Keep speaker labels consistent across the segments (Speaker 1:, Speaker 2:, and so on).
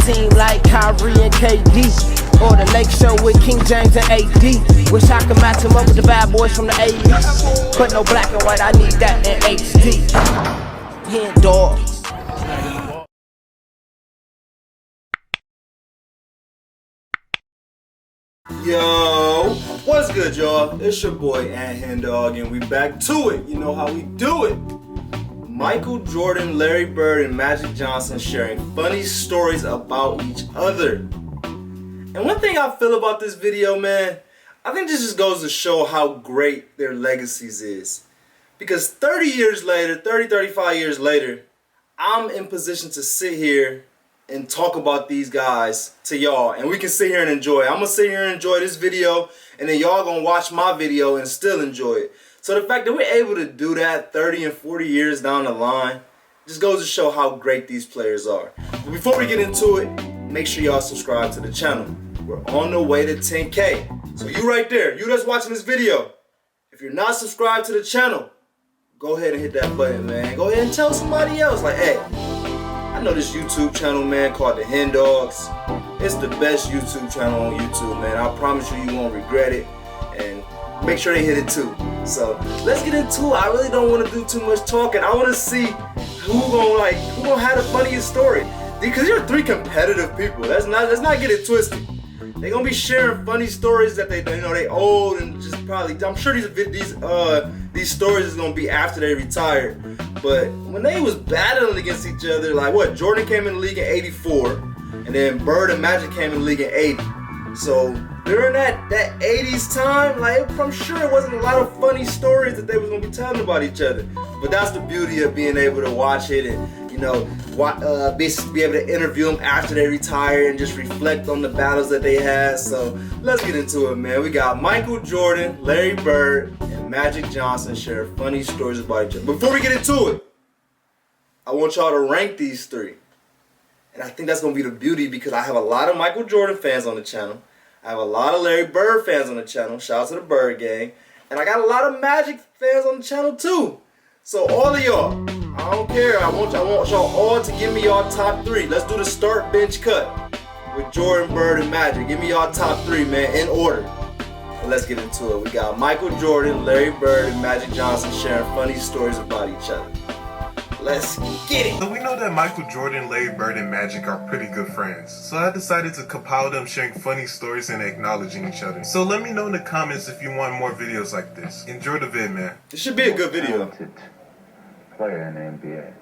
Speaker 1: team like Kyrie and KD, or the Lake Show with King James and AD. Wish I could match him up with the bad boys from the 80s, but no black and white, I need that in HD. HenDawgz.
Speaker 2: Yo, what's good, y'all? It's your boy HenDawgz, and we back to it. You know how we do it. Michael Jordan, Larry Bird, and Magic Johnson sharing funny stories about each other. And one thing I feel about this video, man, I think this just goes to show how great their legacies is. Because 30 years later, 35 years later, I'm in position to sit here and talk about these guys to y'all, and we can sit here and enjoy it. I'm gonna sit here and enjoy this video, and then y'all gonna watch my video and still enjoy it. So the fact that we're able to do that 30 and 40 years down the line just goes to show how great these players are. But before we get into it, make sure y'all subscribe to the channel. We're on the way to 10K. So you right there, you that's watching this video, if you're not subscribed to the channel, go ahead and hit that button, man. Go ahead and tell somebody else, like, hey, I know this YouTube channel, man, called the HenDawgz. It's the best YouTube channel on YouTube, man. I promise you, you won't regret it. And make sure they hit it too. So let's get into it. I really don't want to do too much talking. I want to see who gonna have the funniest story. Because you're three competitive people. Let's not get it twisted. They're gonna be sharing funny stories that they old, and just probably, I'm sure these stories is gonna be after they retired. But when they was battling against each other, like what, Jordan came in the league in '84, and then Bird and Magic came in the league in '80. So during that 80s time, like, I'm sure it wasn't a lot of funny stories that they was gonna be telling about each other. But that's the beauty of being able to watch it and, you know, be able to interview them after they retire and just reflect on the battles that they had. So let's get into it, man. We got Michael Jordan, Larry Bird, and Magic Johnson share funny stories about each other. Before we get into it, I want y'all to rank these three. And I think that's going to be the beauty, because I have a lot of Michael Jordan fans on the channel. I have a lot of Larry Bird fans on the channel. Shout out to the Bird gang. And I got a lot of Magic fans on the channel too. So all of y'all, I don't care. I want y'all all to give me y'all top three. Let's do the start bench cut with Jordan, Bird, and Magic. Give me y'all top three, man, in order. And let's get into it. We got Michael Jordan, Larry Bird, and Magic Johnson sharing funny stories about each other. Let's get it.
Speaker 3: So we know that Michael Jordan, Larry Bird, and Magic are pretty good friends. So I decided to compile them sharing funny stories and acknowledging each other. So let me know in the comments if you want more videos like this. Enjoy the vid, man.
Speaker 2: It should be a good video.
Speaker 4: Player in the NBA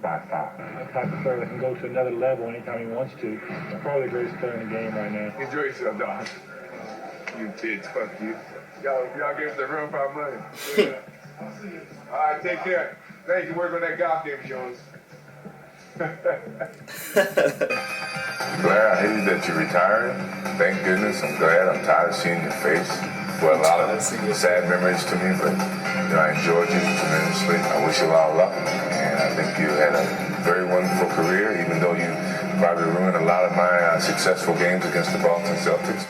Speaker 4: by far.
Speaker 5: A type of player that can go to another level anytime he wants to. Probably the greatest player in the game right now.
Speaker 4: Enjoy yourself, dog. You kids, fuck you. Y'all give us the room for our money. All right, take care. Thank you. Work on that golf game, Jones.
Speaker 6: Blair, I hated that you're retiring. Thank goodness. I'm glad. I'm tired of seeing your face. Well, a lot of sad memories to me, but I enjoyed you tremendously. I wish you a lot of luck, and I think you had a very wonderful career, even though you probably ruined a lot of my successful games against the Boston Celtics.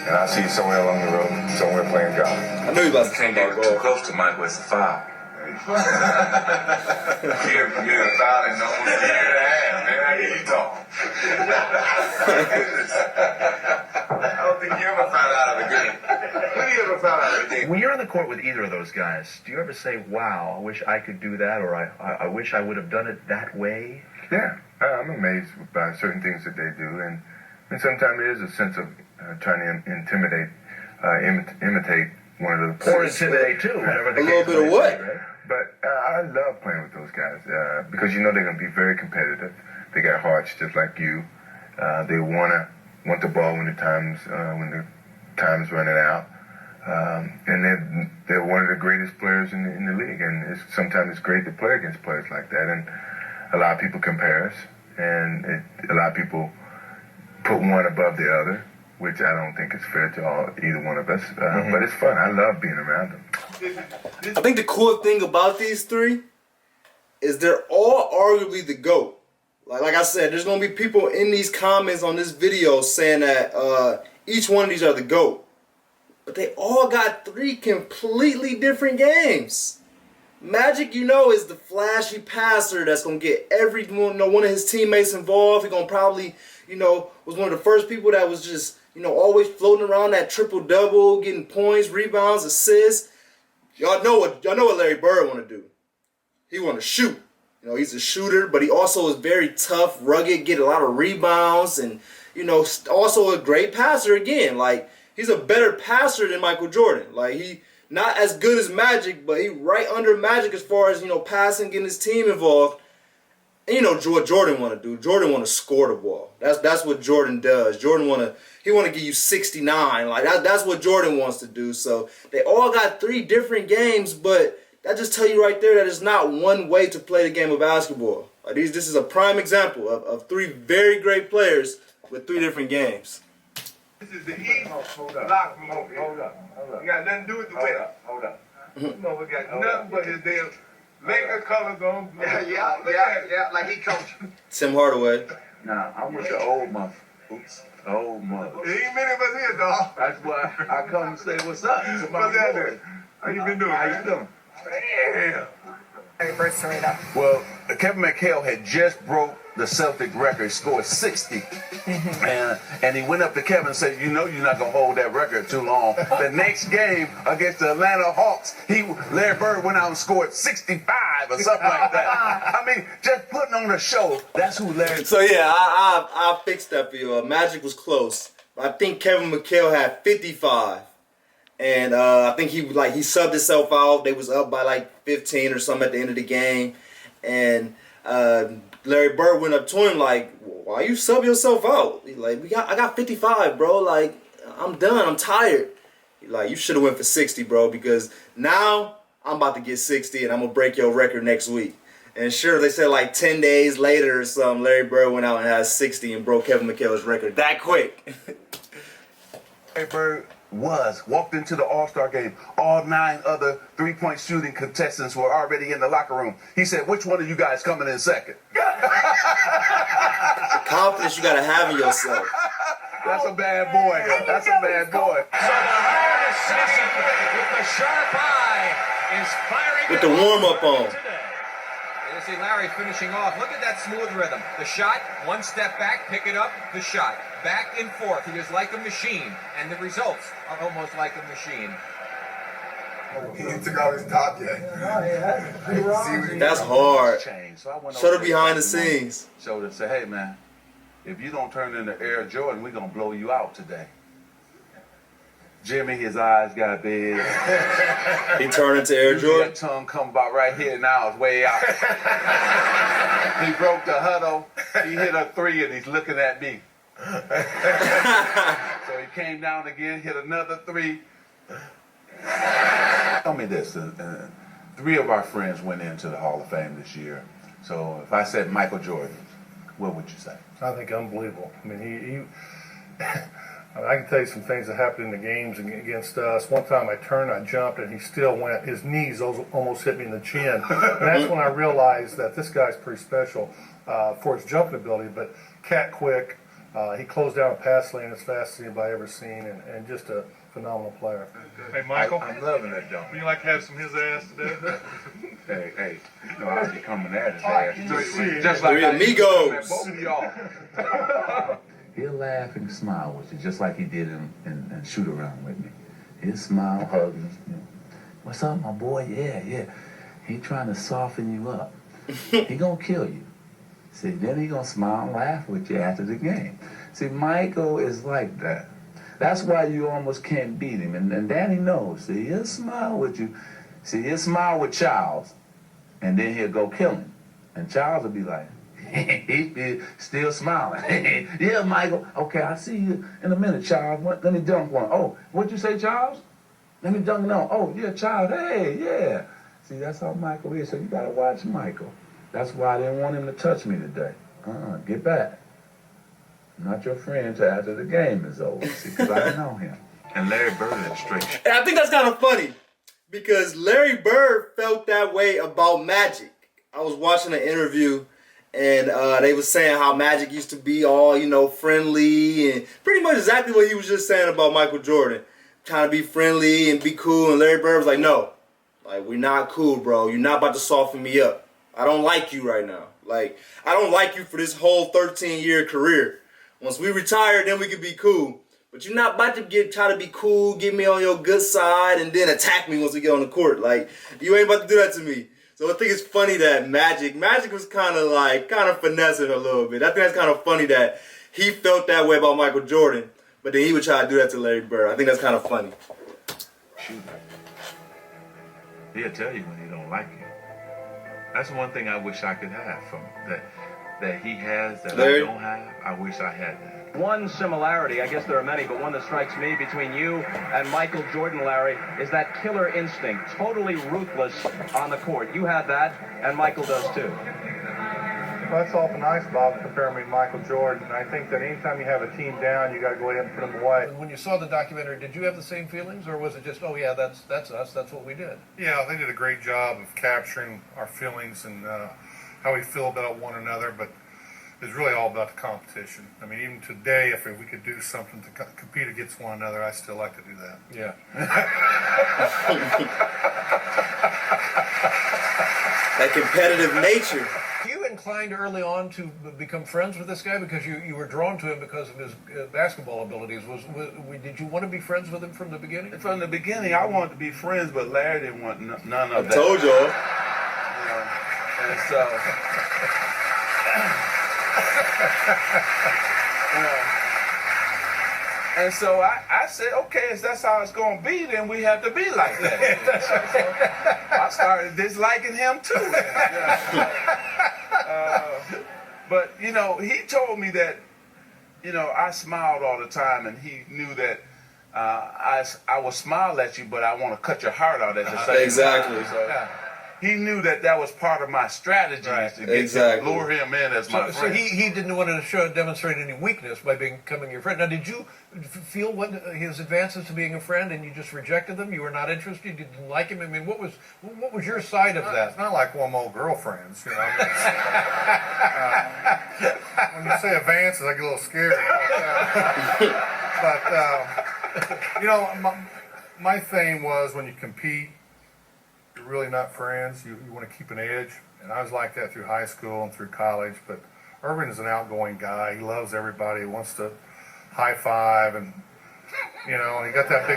Speaker 6: And I'll see you somewhere along the road, somewhere playing golf.
Speaker 2: I knew you about to talk about golf.
Speaker 6: Too close to Michael, it's a foul. You're a foul in almost a year and a half, man. How can you talk? I don't think you ever found out of a game. When do you ever found out of a game?
Speaker 7: When you're on the court with either of those guys, do you ever say, wow, I wish I could do that, or I wish I would have done it that way?
Speaker 6: Yeah, I'm amazed by certain things that they do, and sometimes there is a sense of trying to intimidate, imitate one of the...
Speaker 7: Or intimidate too, whatever the
Speaker 2: A
Speaker 7: case
Speaker 2: little bit of what?
Speaker 7: right?
Speaker 6: But I love playing with those guys because you know they're going to be very competitive. They got hearts just like you. They want the ball when the time's running out. And they're one of the greatest players in the league. And sometimes it's great to play against players like that. And a lot of people compare us, and a lot of people put one above the other, which I don't think is fair to either one of us. But it's fun. I love being around them.
Speaker 2: I think the cool thing about these three is they're all arguably the GOAT. Like I said, there's going to be people in these comments on this video saying that each one of these are the GOAT. But they all got three completely different games. Magic, you know, is the flashy passer that's going to get every one of his teammates involved. He's going to probably, you know, was one of the first people that was just, you know, always floating around that triple-double, getting points, rebounds, assists. Y'all know what Larry Bird want to do. He want to shoot. You know, he's a shooter, but he also is very tough, rugged, get a lot of rebounds, and, you know, also a great passer again. Like, he's a better passer than Michael Jordan. Like, he not as good as Magic, but he right under Magic as far as, you know, passing, getting his team involved. And you know what Jordan want to do. Jordan want to score the ball. That's what Jordan does. Jordan want to give you 69. Like, that's what Jordan wants to do. So they all got 3 different games, but that just tell you right there that it's not one way to play the game of basketball. Like, this is a prime example of 3 very great players with 3 different games.
Speaker 4: This is the East lock room. Hold up. You got nothing to do with the weather. Hold up. You know, we got nothing but his damn Laker colors on. Yeah, like he coached.
Speaker 2: Tim Hardaway.
Speaker 8: Nah, I'm with the old mother. Oops. Old mother.
Speaker 4: There ain't many of us here, dog.
Speaker 8: That's why I come to say what's up.
Speaker 4: What's happening? How you been doing?
Speaker 8: How you doing?
Speaker 4: Damn.
Speaker 8: Well, Kevin McHale had just broke the Celtic record, scored 60. And he went up to Kevin and said, you know you're not going to hold that record too long. The next game against the Atlanta Hawks, Larry Bird went out and scored 65 or something like that. I mean, just putting on a show. That's who Larry...
Speaker 2: So, yeah, I fixed that for you. Magic was close. I think Kevin McHale had 55. And I think he subbed himself out. They was up by like 15 or something at the end of the game. And Larry Bird went up to him like, why you sub yourself out? He's like, I got 55, bro. Like, I'm done. I'm tired. He's like, you should have went for 60, bro, because now I'm about to get 60 and I'm going to break your record next week. And sure, they said like 10 days later or something, Larry Bird went out and had 60 and broke Kevin McHale's record that quick.
Speaker 8: Larry Bird walked into the All-Star game. All 9 other three-point shooting contestants were already in the locker room. He said, which one of you guys coming in second?
Speaker 2: The confidence you got to have in yourself.
Speaker 8: That's a bad boy. That's a bad boy.
Speaker 9: So the hard assassin with the sharp eye is firing
Speaker 2: with the warm-up on.
Speaker 9: You see Larry finishing off. Look at that smooth rhythm. The shot, one step back, pick it up, the shot. Back and forth. He is like a machine. And the results are almost like a machine.
Speaker 4: He took off his top yet.
Speaker 2: That's hard.
Speaker 8: So
Speaker 2: Shut up behind the scenes.
Speaker 8: Showed and said, hey, man, if you don't turn into Air Jordan, we're going to blow you out today. Jimmy, his eyes got big.
Speaker 2: He turned into Air Jordan.
Speaker 8: That tongue come about right here now. It's way out. He broke the huddle. He hit a 3 and he's looking at me. So he came down again, hit another 3. Tell me this. 3 of our friends went into the Hall of Fame this year. So if I said Michael Jordan, what would you say?
Speaker 5: I think unbelievable. I mean, I can tell you some things that happened in the games against us. One time I turned, I jumped, and he still went. His knees almost hit me in the chin. And that's when I realized that this guy's pretty special for his jumping ability, but cat quick. He closed down a pass lane as fast as anybody ever seen, and just a phenomenal player.
Speaker 3: Hey, Michael.
Speaker 8: I'm loving that dunk.
Speaker 3: Would you like to have some of his ass today?
Speaker 8: Hey, you know, I'll be coming at his ass. Just like
Speaker 2: amigos.
Speaker 8: Both of y'all. He'll laugh and smile with you, just like he did and shoot around with me. He'll smile, hug me. You know, what's up, my boy? Yeah. He trying to soften you up. He gonna kill you. See, then he gonna smile and laugh with you after the game. See, Michael is like that. That's why you almost can't beat him. And Danny knows. See, he'll smile with you. See, he'll smile with Charles, and then he'll go kill him. And Charles will be like, he's still smiling. Yeah, Michael. Okay, I'll see you in a minute, Charles. Let me dunk one. Oh, what'd you say, Charles? Let me dunk it on. Oh, yeah, Charles. Hey, yeah. See, that's how Michael is. So you got to watch Michael. That's why I didn't want him to touch me today. Get back. I'm not your friend till after the game is over. See, because I know him. And Larry Bird is straight.
Speaker 2: And I think that's kind of funny because Larry Bird felt that way about Magic. I was watching an interview and they were saying how Magic used to be all, you know, friendly and pretty much exactly what he was just saying about Michael Jordan. Trying to be friendly and be cool. And Larry Bird was like, no. Like, we're not cool, bro. You're not about to soften me up. I don't like you right now. Like, I don't like you for this whole 13-year career. Once we retire, then we can be cool. But you're not about to try to be cool, get me on your good side, and then attack me once we get on the court. Like, you ain't about to do that to me. So I think it's funny that Magic was kind of finessing a little bit. I think that's kind of funny that he felt that way about Michael Jordan, but then he would try to do that to Larry Bird. I think that's kind of funny.
Speaker 8: Shoot. He'll tell you when he don't like you. That's one thing I wish I could have from that he has that
Speaker 2: Larry?
Speaker 8: I don't have. I wish I had that.
Speaker 10: One similarity, I guess there are many, but one that strikes me between you and Michael Jordan, Larry, is that killer instinct, totally ruthless on the court. You have that, and Michael does too.
Speaker 5: Well, that's awful nice, Bob, comparing me to Michael Jordan. I think that anytime you have a team down, you got to go ahead and put them away.
Speaker 11: When you saw the documentary, did you have the same feelings, or was it just, oh yeah, that's us, that's what we did?
Speaker 5: Yeah, they did a great job of capturing our feelings and how we feel about one another, but it's really all about the competition. I mean, even today, if we could do something to compete against one another, I still like to do that.
Speaker 11: Yeah.
Speaker 2: That competitive nature.
Speaker 11: You inclined early on to become friends with this guy because you were drawn to him because of his basketball abilities. Did you want to be friends with him from the beginning?
Speaker 12: From the beginning, I wanted to be friends, but Larry didn't want none of that.
Speaker 2: I told y'all.
Speaker 12: And so, and so I said, okay, if that's how it's going to be, then we have to be like that. So I started disliking him too. But, you know, he told me that, you know, I smiled all the time, and he knew that I will smile at you, but I want to cut your heart out at the same
Speaker 2: Exactly.
Speaker 12: time. So he knew that was part of my strategy, to get to lure him in as my friend.
Speaker 11: So he didn't want to demonstrate any weakness by becoming your friend. Now, did you feel his advances to being a friend, and you just rejected them? You were not interested. You didn't like him. I mean, what was your side of that?
Speaker 5: It's not like one of my old girlfriends, you know. I mean, when you say advances, I get a little scared. But you know, my thing was when you compete, you're really not friends. You want to keep an edge, and I was like that through high school and through college. But Irvin is an outgoing guy. He loves everybody. He wants to high five, and you know, he got that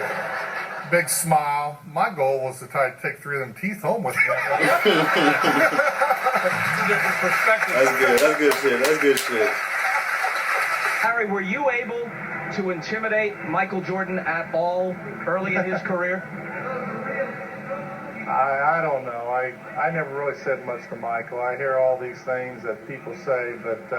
Speaker 5: big smile. My goal was to try to take 3 of them teeth home with me.
Speaker 11: Different perspective.
Speaker 2: That's good. That's good shit. That's good shit.
Speaker 10: Harry, were you able to intimidate Michael Jordan at all early in his career?
Speaker 5: I don't know. I never really said much to Michael. I hear all these things that people say, but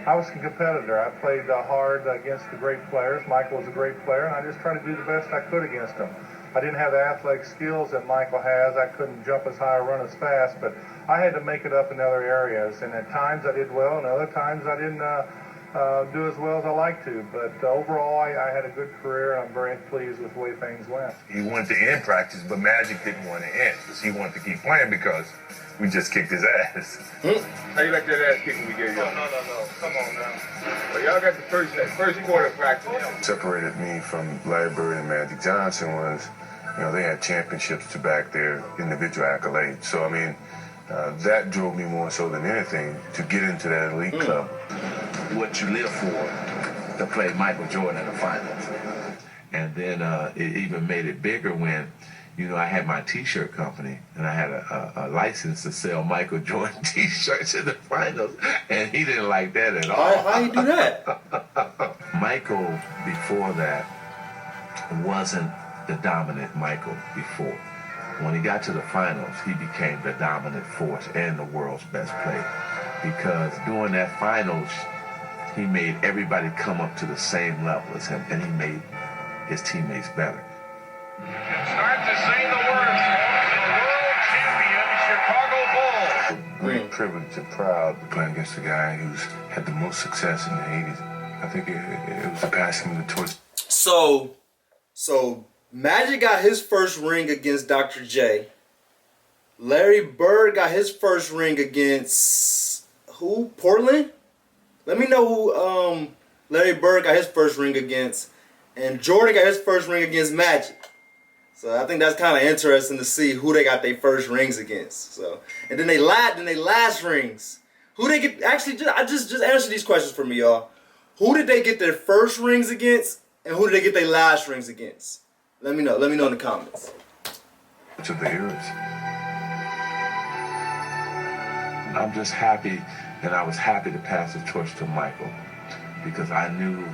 Speaker 5: I was a competitor. I played hard against the great players. Michael was a great player, and I just tried to do the best I could against him. I didn't have the athletic skills that Michael has. I couldn't jump as high or run as fast, but I had to make it up in other areas. And at times I did well, and other times I didn't do as well as I like to. But overall, I had a good career, and I'm very pleased with the way things went.
Speaker 6: He wanted to end practice, but Magic didn't want to end. He wanted to keep playing because we just kicked his ass.
Speaker 4: How you like that ass kicking we gave you? No. Come on now. Well, y'all got the first quarter practice.
Speaker 6: Separated me from Larry Bird and Magic Johnson was, you know, they had championships to back their individual accolades. So, I mean, that drove me more so than anything to get into that elite club.
Speaker 8: What you live for, to play Michael Jordan in the finals. And then it even made it bigger when, you know, I had my T-shirt company, and I had a license to sell Michael Jordan T-shirts in the finals, and he didn't like that at all.
Speaker 2: How you do that?
Speaker 8: Michael, before that, wasn't the dominant Michael before. When he got to the finals, he became the dominant force and the world's best player. Because during that finals, he made everybody come up to the same level as him, and he made his teammates better.
Speaker 9: Start to say the words. The world champion Chicago Bulls.
Speaker 6: Great privilege and proud to play against a guy who's had the most success in the 80s. I think it was a passing of the torch.
Speaker 2: So Magic got his first ring against Dr. J. Larry Bird got his first ring against who? Portland? Let me know who Larry Bird got his first ring against. And Jordan got his first ring against Magic. So I think that's kind of interesting to see who they got their first rings against. So, and then they last rings. Who they get? Actually, just answer these questions for me, y'all. Who did they get their first rings against, and who did they get their last rings against? Let me know. Let me know in the comments.
Speaker 8: To the ears. I'm just happy, and I was happy to pass the torch to Michael because I knew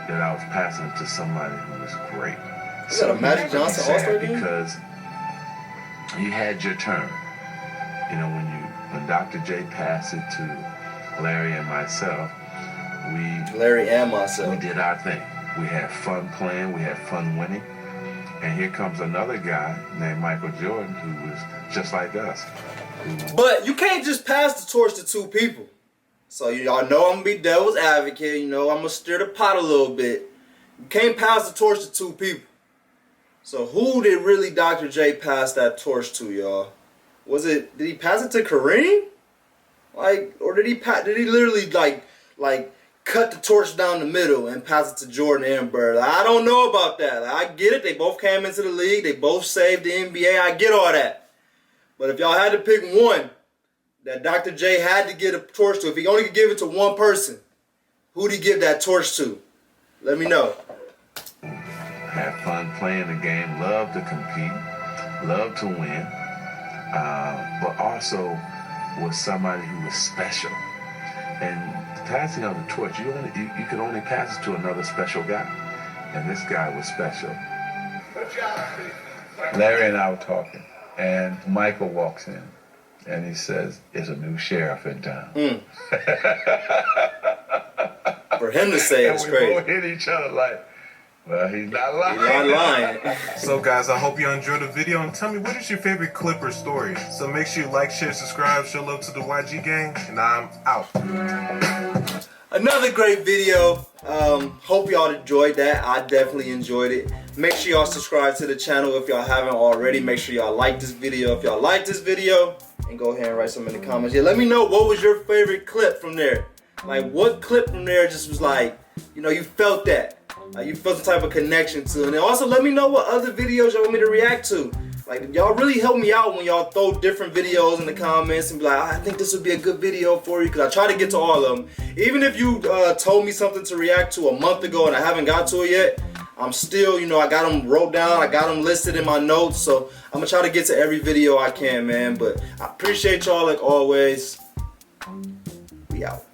Speaker 8: that I was passing it to somebody who was great.
Speaker 2: You got a Magic Johnson All-Star game?
Speaker 8: Because you had your turn. You know, when Dr. J passed it to Larry and myself, we did our thing. We had fun playing, we had fun winning. And here comes another guy named Michael Jordan who was just like us.
Speaker 2: But you can't just pass the torch to two people. So y'all know I'm gonna be devil's advocate. You know I'm gonna stir the pot a little bit. You can't pass the torch to two people. So who did really Dr. J pass that torch to, y'all? Did he pass it to Kareem? Like, or did he literally like cut the torch down the middle and pass it to Jordan and Bird? Like, I don't know about that. Like, I get it. They both came into the league. They both saved the NBA. I get all that. But if y'all had to pick one that Dr. J had to give a torch to, if he only could give it to one person, who'd he give that torch to? Let me know.
Speaker 8: Had fun playing the game, loved to compete, loved to win, but also was somebody who was special. And passing on the torch, you could only pass it to another special guy. And this guy was special. Larry and I were talking, and Michael walks in, and he says, "There's a new sheriff in town."
Speaker 2: For him to say it's crazy.
Speaker 8: We both hit each other like, well, he's not lying.
Speaker 2: He's not lying.
Speaker 3: So guys, I hope you enjoyed the video, and tell me, what is your favorite clip or story? So make sure you like, share, subscribe, show love to the YG gang, and I'm out.
Speaker 2: Another great video. Hope y'all enjoyed that. I definitely enjoyed it. Make sure y'all subscribe to the channel if y'all haven't already. Make sure y'all like this video if y'all like this video, and go ahead and write some in the comments. Yeah, let me know what was your favorite clip from there. Like, what clip from there just was like, you know, you felt that. Like, you felt the type of connection to it. And also let me know what other videos y'all want me to react to. Like, y'all really help me out when y'all throw different videos in the comments and be like, I think this would be a good video for you, because I try to get to all of them. Even if you told me something to react to a month ago and I haven't got to it yet, I'm still, you know, I got them wrote down, I got them listed in my notes, so I'm gonna try to get to every video I can, man. But I appreciate y'all like always. We out.